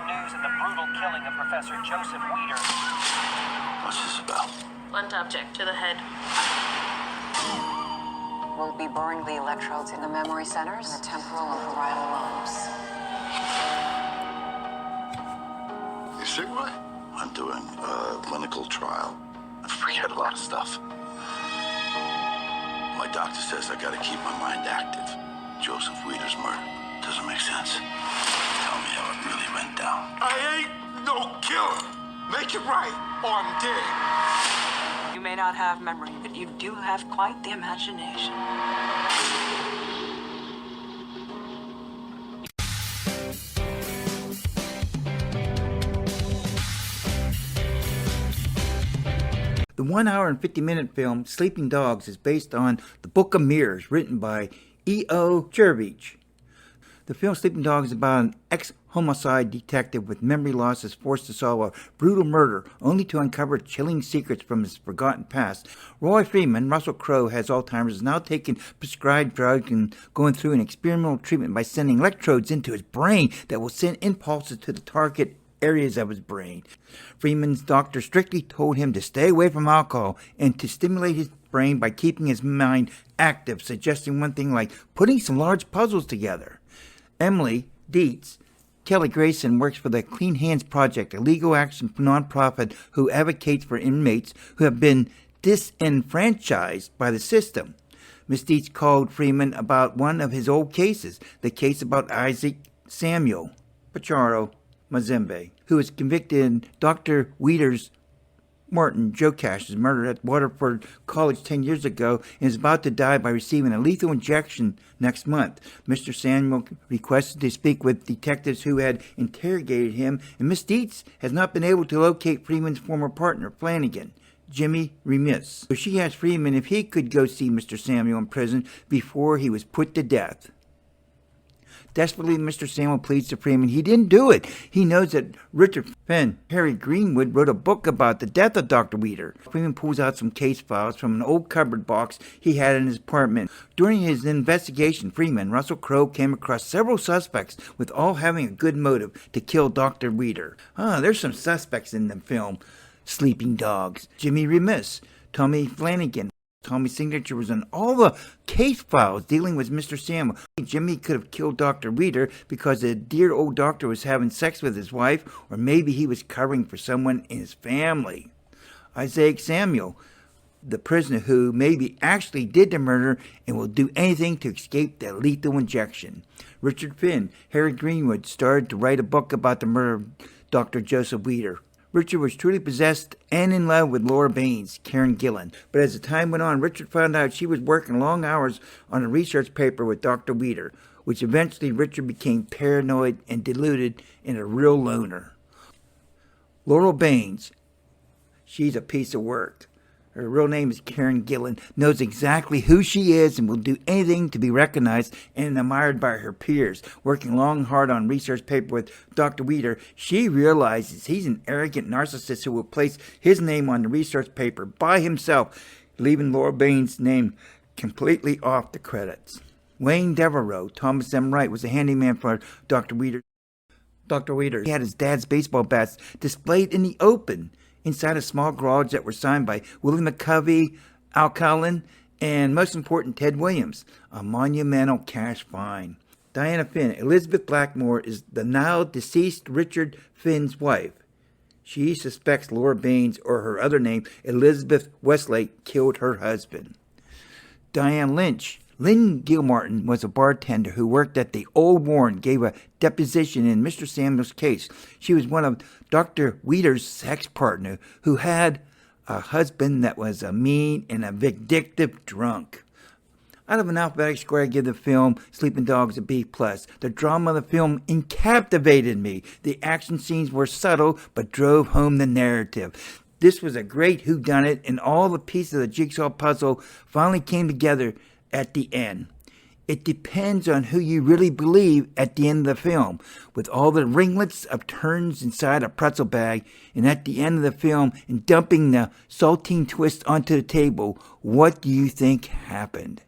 news of the brutal killing of Professor Joseph Weider. What's this about? Blunt object to the head. We'll be boring the electrodes in the memory centers and the temporal and parietal lobes. You sick, Roy? I'm doing a clinical trial. I forget a lot of stuff. My doctor says I gotta keep my mind active. Joseph Weider's murder doesn't make sense. Tell me how it really went down. I ain't no killer. Make it right, or I'm dead. You may not have memory, but you do have quite the imagination. The 1 hour and 50-minute film Sleeping Dogs is based on The Book of Mirrors, written by E.O. Chervich. The film Sleeping Dogs is about an ex-homicide detective with memory loss is forced to solve a brutal murder, only to uncover chilling secrets from his forgotten past. Roy Freeman, Russel Crowe, has Alzheimer's, is now taking prescribed drugs and going through an experimental treatment by sending electrodes into his brain that will send impulses to the target areas of his brain. Freeman's doctor strictly told him to stay away from alcohol and to stimulate his brain by keeping his mind active, suggesting one thing like putting some large puzzles together. Emily Dietz, Kelly Grayson, works for the Clean Hands Project, a legal action nonprofit who advocates for inmates who have been disenfranchised by the system. Ms. Dietz called Freeman about one of his old cases, the case about Isaac Samuel Pacharo Mazembe, who was convicted in Dr. Weider's Martin Joe Cash's murder at Waterford College 10 years ago and is about to die by receiving a lethal injection next month. Mr. Samuel requested to speak with detectives who had interrogated him, and Miss Dietz has not been able to locate Freeman's former partner, Flanagan, Jimmy Remis. So she asked Freeman if he could go see Mr. Samuel in prison before he was put to death. Desperately, Mr. Samuel pleads to Freeman he didn't do it. He knows that Richard Finn, Harry Greenwood, wrote a book about the death of Dr. Weider. Freeman pulls out some case files from an old cupboard box he had in his apartment. During his investigation, Freeman, Russel Crowe, came across several suspects, with all having a good motive to kill Dr. Weider. There's some suspects in the film Sleeping Dogs. Jimmy Remis, Tommy Flanagan. Tommy's signature was on all the case files dealing with Mr. Samuel. Jimmy could have killed Dr. Weider because the dear old doctor was having sex with his wife, or maybe he was covering for someone in his family. Isaac Samuel, the prisoner who maybe actually did the murder and will do anything to escape the lethal injection. Richard Finn, Harry Greenwood, started to write a book about the murder of Dr. Joseph Weider. Richard was truly possessed and in love with Laura Baines, Karen Gillan. But as the time went on, Richard found out she was working long hours on a research paper with Dr. Weider, which eventually Richard became paranoid and deluded and a real loner. Laura Baines, she's a piece of work. Her real name is Karen Gillan, knows exactly who she is and will do anything to be recognized and admired by her peers. Working long and hard on research paper with Dr. Weider, she realizes he's an arrogant narcissist who will place his name on the research paper by himself, leaving Laura Baines' name completely off the credits. Wayne Devereaux, Thomas M. Wright, was a handyman for Dr. Weider. Dr. Weider, he had his dad's baseball bats displayed in the open inside a small garage that were signed by Willie McCovey, Al Cullen, and most important, Ted Williams, a monumental cash find. Diana Finn, Elizabeth Blackmore, is the now deceased Richard Finn's wife. She suspects Laura Baines, or her other name, Elizabeth Westlake, killed her husband. Diane Lynch. Lynn Gilmartin was a bartender who worked at the Old Warren, gave a deposition in Mr. Samuel's case. She was one of Dr. Weider's sex partner who had a husband that was a mean and a vindictive drunk. Out of an alphabetic score, I give the film Sleeping Dogs a B+. The drama of the film captivated me. The action scenes were subtle but drove home the narrative. This was a great whodunit, and all the pieces of the jigsaw puzzle finally came together at the end. It depends on who you really believe at the end of the film, with all the ringlets of turns inside a pretzel bag, and at the end of the film, and dumping the saltine twist onto the table, what do you think happened?